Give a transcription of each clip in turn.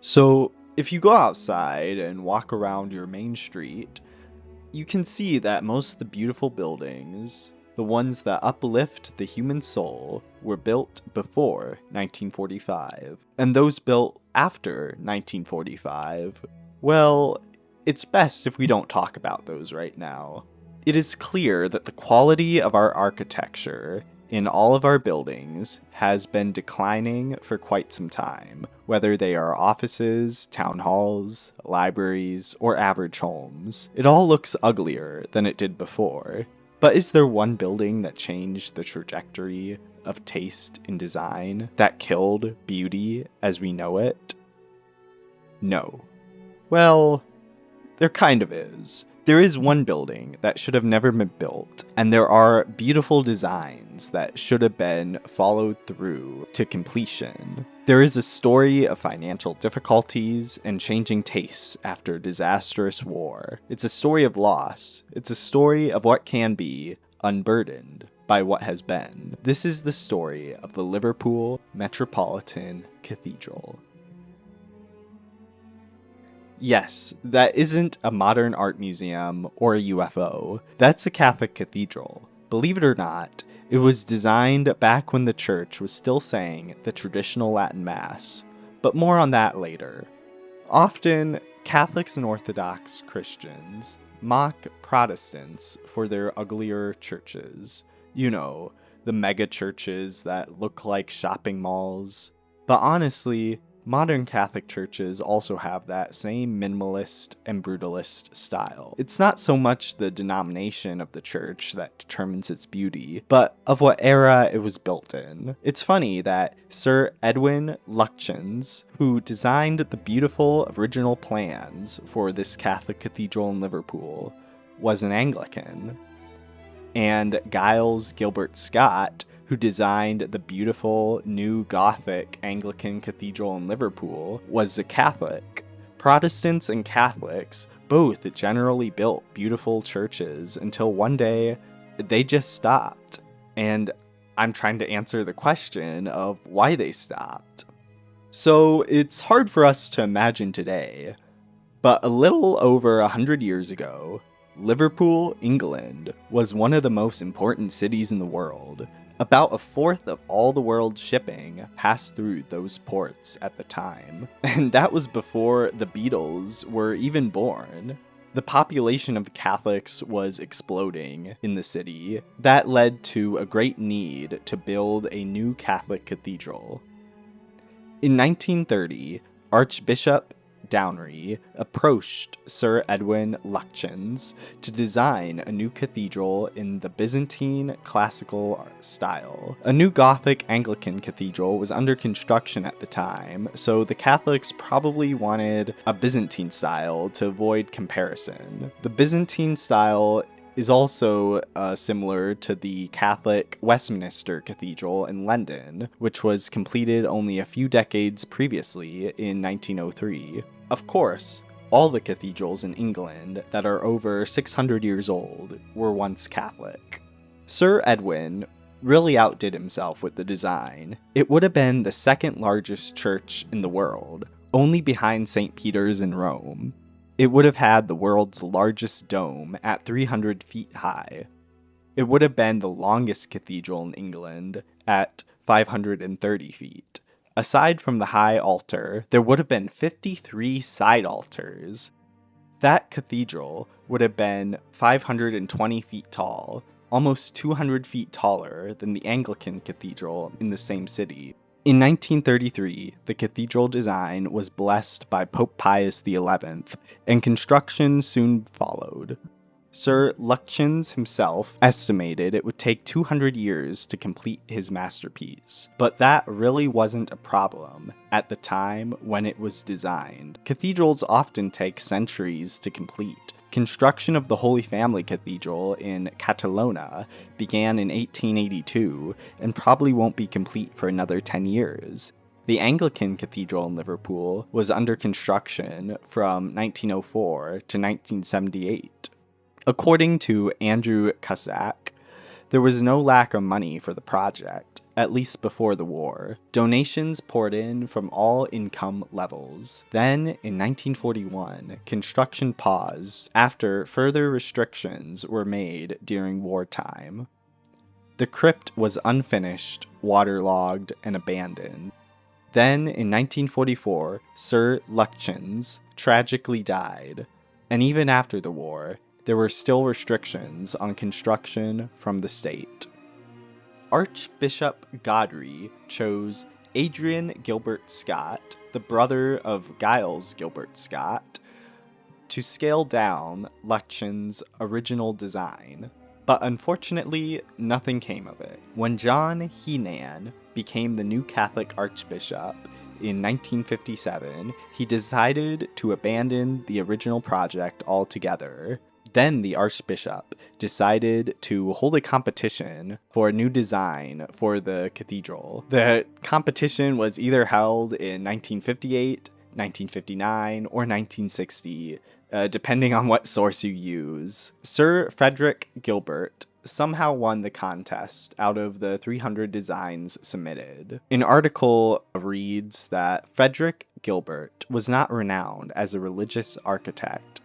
So, if you go outside and walk around your main street, you can see that most of the beautiful buildings, the ones that uplift the human soul, were built before 1945. And those built after 1945, well, it's best if we don't talk about those right now. It is clear that the quality of our architecture in all of our buildings has been declining for quite some time, whether they are offices, town halls, libraries, or average homes. It all looks uglier than it did before. But is there one building that changed the trajectory of taste in design, that killed beauty as we know it? No. Well, there kind of is. There is one building that should have never been built, and there are beautiful designs that should have been followed through to completion. There is a story of financial difficulties and changing tastes after a disastrous war. It's a story of loss. It's a story of what can be unburdened by what has been. This is the story of the Liverpool Metropolitan Cathedral. Yes, that isn't a modern art museum or a UFO. That's a Catholic cathedral. Believe it or not, it was designed back when the church was still saying the traditional Latin Mass, but more on that later. Often, Catholics and Orthodox Christians mock Protestants for their uglier churches. You know, the mega churches that look like shopping malls. But honestly, modern Catholic churches also have that same minimalist and brutalist style. It's not so much the denomination of the church that determines its beauty, but of what era it was built in. It's funny that Sir Edwin Lutyens, who designed the beautiful original plans for this Catholic cathedral in Liverpool, was an Anglican. And Giles Gilbert Scott, who designed the beautiful new Gothic Anglican cathedral in Liverpool, was a Catholic. Protestants and Catholics both generally built beautiful churches until one day they just stopped. And I'm trying to answer the question of why they stopped. So it's hard for us to imagine today, but a little over 100 years ago, Liverpool, England, was one of the most important cities in the world. About a fourth of all the world's shipping passed through those ports at the time, and that was before the Beatles were even born. The population of Catholics was exploding in the city. That led to a great need to build a new Catholic cathedral. In 1930, Archbishop Downry approached Sir Edwin Lutyens to design a new cathedral in the Byzantine classical style. A new Gothic Anglican cathedral was under construction at the time, so the Catholics probably wanted a Byzantine style to avoid comparison. The Byzantine style is also similar to the Catholic Westminster Cathedral in London, which was completed only a few decades previously in 1903. Of course, all the cathedrals in England that are over 600 years old were once Catholic. Sir Edwin really outdid himself with the design. It would have been the second largest church in the world, only behind St. Peter's in Rome. It would have had the world's largest dome at 300 feet high. It would have been the longest cathedral in England at 530 feet. Aside from the high altar, there would have been 53 side altars. That cathedral would have been 520 feet tall, almost 200 feet taller than the Anglican cathedral in the same city. In 1933, the cathedral design was blessed by Pope Pius XI, and construction soon followed. Sir Lutyens himself estimated it would take 200 years to complete his masterpiece, but that really wasn't a problem at the time when it was designed. Cathedrals often take centuries to complete. Construction of the Holy Family Cathedral in Catalonia began in 1882 and probably won't be complete for another 10 years. The Anglican Cathedral in Liverpool was under construction from 1904 to 1978. According to Andrew Cusack, there was no lack of money for the project. at least before the war. Donations poured in from all income levels. Then, in 1941, construction paused after further restrictions were made during wartime. The crypt was unfinished, waterlogged, and abandoned. Then, in 1944, Sir Lutyens tragically died, and even after the war, there were still restrictions on construction from the state. Archbishop Godrey chose Adrian Gilbert Scott, the brother of Giles Gilbert Scott, to scale down Lutyens' original design. But unfortunately, nothing came of it. When John Heenan became the new Catholic archbishop in 1957, he decided to abandon the original project altogether. Then the archbishop decided to hold a competition for a new design for the cathedral. The competition was either held in 1958, 1959, or 1960, depending on what source you use. Sir Frederick Gilbert somehow won the contest out of the 300 designs submitted. An article reads that Frederick Gilbert was not renowned as a religious architect.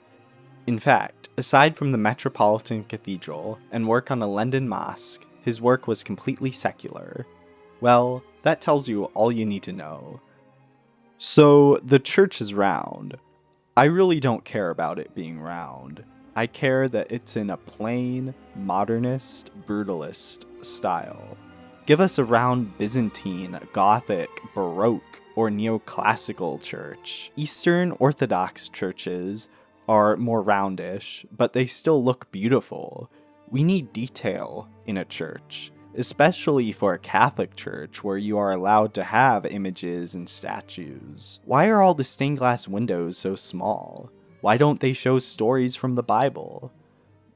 In fact, aside from the Metropolitan Cathedral and work on a London mosque, his work was completely secular. Well, that tells you all you need to know. So, the church is round. I really don't care about it being round. I care that it's in a plain, modernist, brutalist style. Give us a round Byzantine, Gothic, Baroque, or neoclassical church. Eastern Orthodox churches are more roundish, but they still look beautiful. We need detail in a church, especially for a Catholic church where you are allowed to have images and statues. Why are all the stained glass windows so small? Why don't they show stories from the Bible?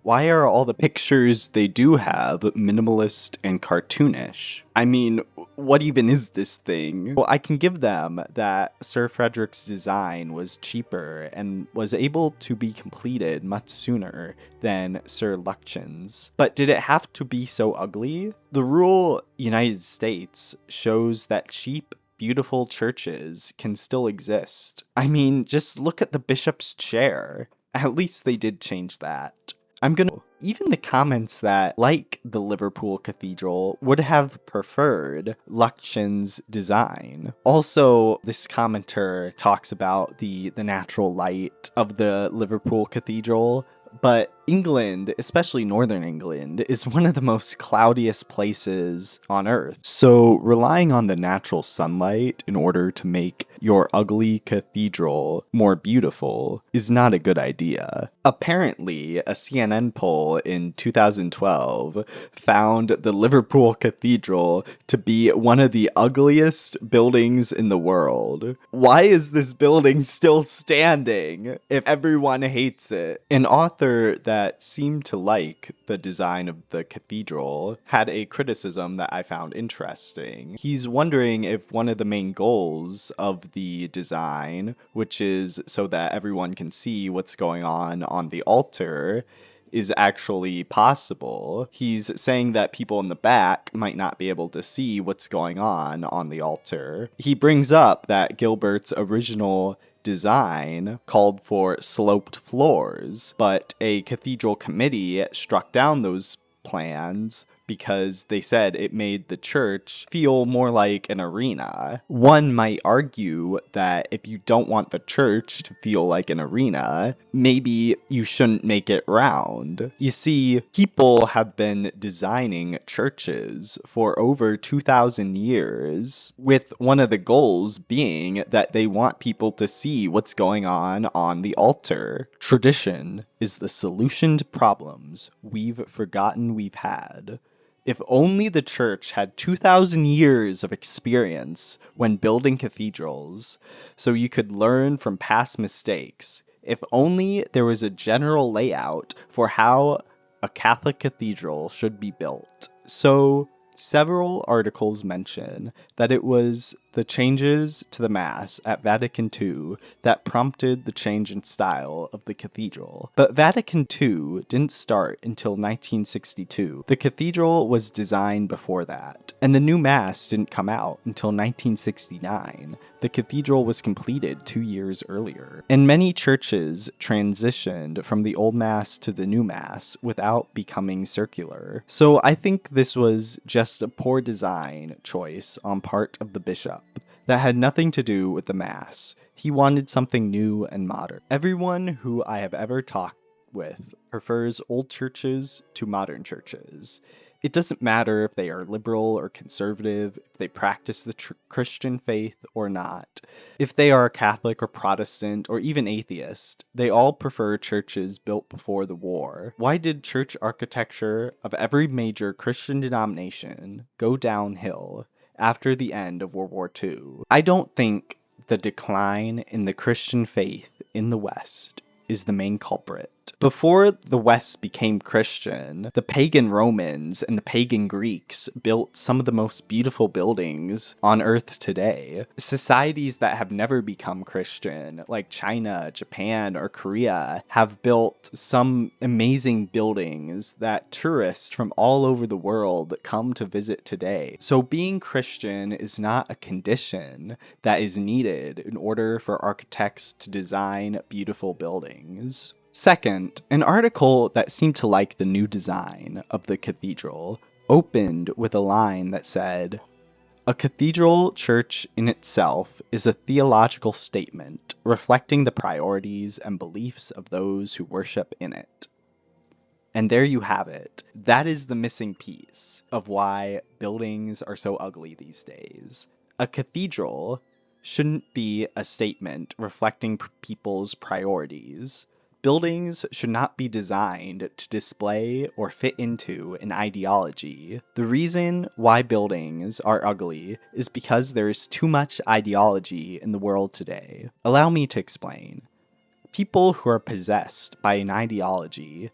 Why are all the pictures they do have minimalist and cartoonish? I mean, what even is this thing? Well, I can give them that Sir Frederick's design was cheaper and was able to be completed much sooner than Sir Lutyens. But did it have to be so ugly? The rural United States shows that cheap, beautiful churches can still exist. I mean, just look at the bishop's chair. At least they did change that. Even the comments that, like the Liverpool Cathedral, would have preferred Lutyens' design. Also, this commenter talks about the natural light of the Liverpool Cathedral, but England, especially Northern England, is one of the most cloudiest places on Earth. So relying on the natural sunlight in order to make your ugly cathedral more beautiful is not a good idea. Apparently, a CNN poll in 2012 found the Liverpool Cathedral to be one of the ugliest buildings in the world. Why is this building still standing if everyone hates it? An author that seemed to like the design of the cathedral had a criticism that I found interesting. He's wondering if one of the main goals of the design, which is so that everyone can see what's going on the altar, is actually possible. He's saying that people in the back might not be able to see what's going on the altar. He brings up that Gilbert's original design called for sloped floors, but a cathedral committee struck down those plans because they said it made the church feel more like an arena. One might argue that if you don't want the church to feel like an arena, maybe you shouldn't make it round. You see, people have been designing churches for over 2,000 years, with one of the goals being that they want people to see what's going on the altar. Tradition is the solution to problems we've forgotten we've had. If only the church had 2,000 years of experience when building cathedrals, so you could learn from past mistakes. If only there was a general layout for how a Catholic cathedral should be built. So, several articles mention that it was the changes to the Mass at Vatican II that prompted the change in style of the cathedral. But Vatican II didn't start until 1962. The cathedral was designed before that, and the new Mass didn't come out until 1969. The cathedral was completed 2 years earlier, and many churches transitioned from the old Mass to the new Mass without becoming circular. So I think this was just a poor design choice on part of the bishop that had nothing to do with the Mass. He wanted something new and modern. Everyone who I have ever talked with prefers old churches to modern churches. It doesn't matter if they are liberal or conservative, if they practice the Christian faith or not, if they are Catholic or Protestant or even atheist. They all prefer churches built before the war. Why did church architecture of every major Christian denomination go downhill after the end of World War II? I don't think the decline in the Christian faith in the West is the main culprit. Before the West became Christian, the pagan Romans and the pagan Greeks built some of the most beautiful buildings on Earth today. Societies that have never become Christian, like China, Japan, or Korea, have built some amazing buildings that tourists from all over the world come to visit today. So being Christian is not a condition that is needed in order for architects to design beautiful buildings. Second, an article that seemed to like the new design of the cathedral opened with a line that said, "A cathedral church in itself is a theological statement reflecting the priorities and beliefs of those who worship in it." And there you have it. That is the missing piece of why buildings are so ugly these days. A cathedral shouldn't be a statement reflecting people's priorities. Buildings should not be designed to display or fit into an ideology. The reason why buildings are ugly is because there is too much ideology in the world today. Allow me to explain. People who are possessed by an ideology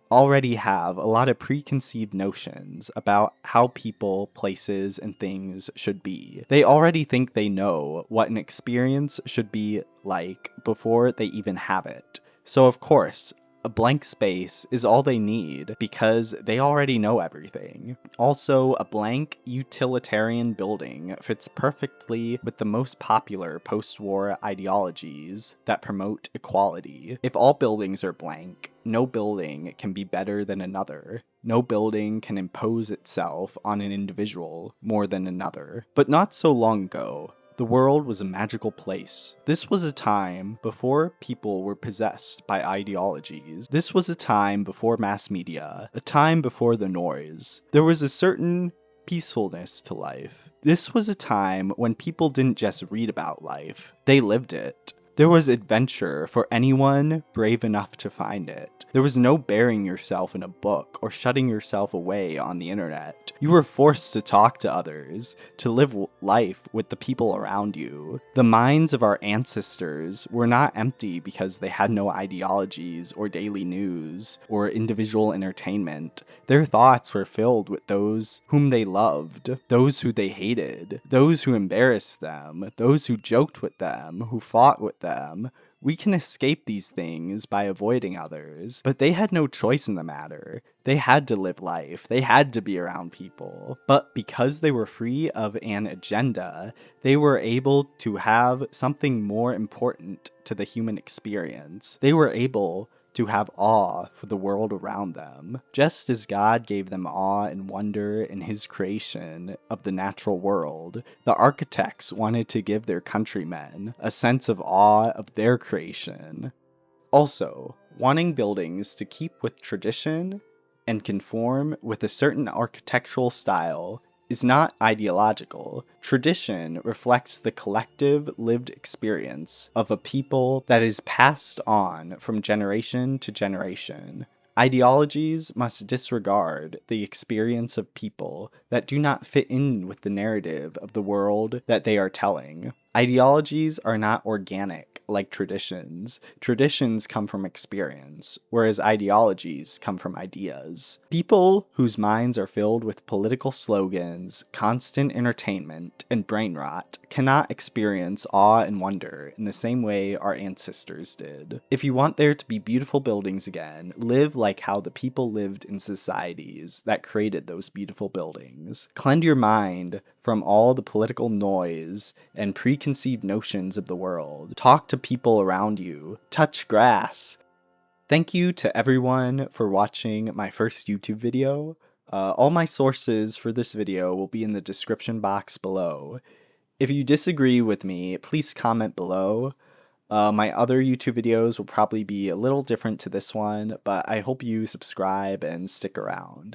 already have a lot of preconceived notions about how people, places, and things should be. They already think they know what an experience should be like before they even have it. So of course, a blank space is all they need because they already know everything. Also, a blank utilitarian building fits perfectly with the most popular post-war ideologies that promote equality. If all buildings are blank, no building can be better than another. No building can impose itself on an individual more than another. But not so long ago, the world was a magical place. This was a time before people were possessed by ideologies. This was a time before mass media, a time before the noise. There was a certain peacefulness to life. This was a time when people didn't just read about life, they lived it. There was adventure for anyone brave enough to find it. There was no burying yourself in a book or shutting yourself away on the internet. You were forced to talk to others, to live life with the people around you. The minds of our ancestors were not empty because they had no ideologies or daily news or individual entertainment. Their thoughts were filled with those whom they loved, those who they hated, those who embarrassed them, those who joked with them, who fought with them. We can escape these things by avoiding others, but they had no choice in the matter. They had to live life. They had to be around people. But because they were free of an agenda, they were able to have something more important to the human experience. They were able to have awe for the world around them, just as God gave them awe and wonder in his creation of the natural world. The architects wanted to give their countrymen a sense of awe of their creation. Also, wanting buildings to keep with tradition and conform with a certain architectural style is not ideological. Tradition reflects the collective lived experience of a people that is passed on from generation to generation. Ideologies must disregard the experience of people that do not fit in with the narrative of the world that they are telling. Ideologies are not organic like traditions. Traditions come from experience, whereas ideologies come from ideas. People whose minds are filled with political slogans, constant entertainment, and brain rot cannot experience awe and wonder in the same way our ancestors did. If you want there to be beautiful buildings again, live like how the people lived in societies that created those beautiful buildings. Cleanse your mind from all the political noise and preconceived notions of the world. Talk to people around you. Touch grass. Thank you to everyone for watching my first YouTube video. All my sources for this video will be in the description box below. If you disagree with me, please comment below. My other YouTube videos will probably be a little different to this one, but I hope you subscribe and stick around.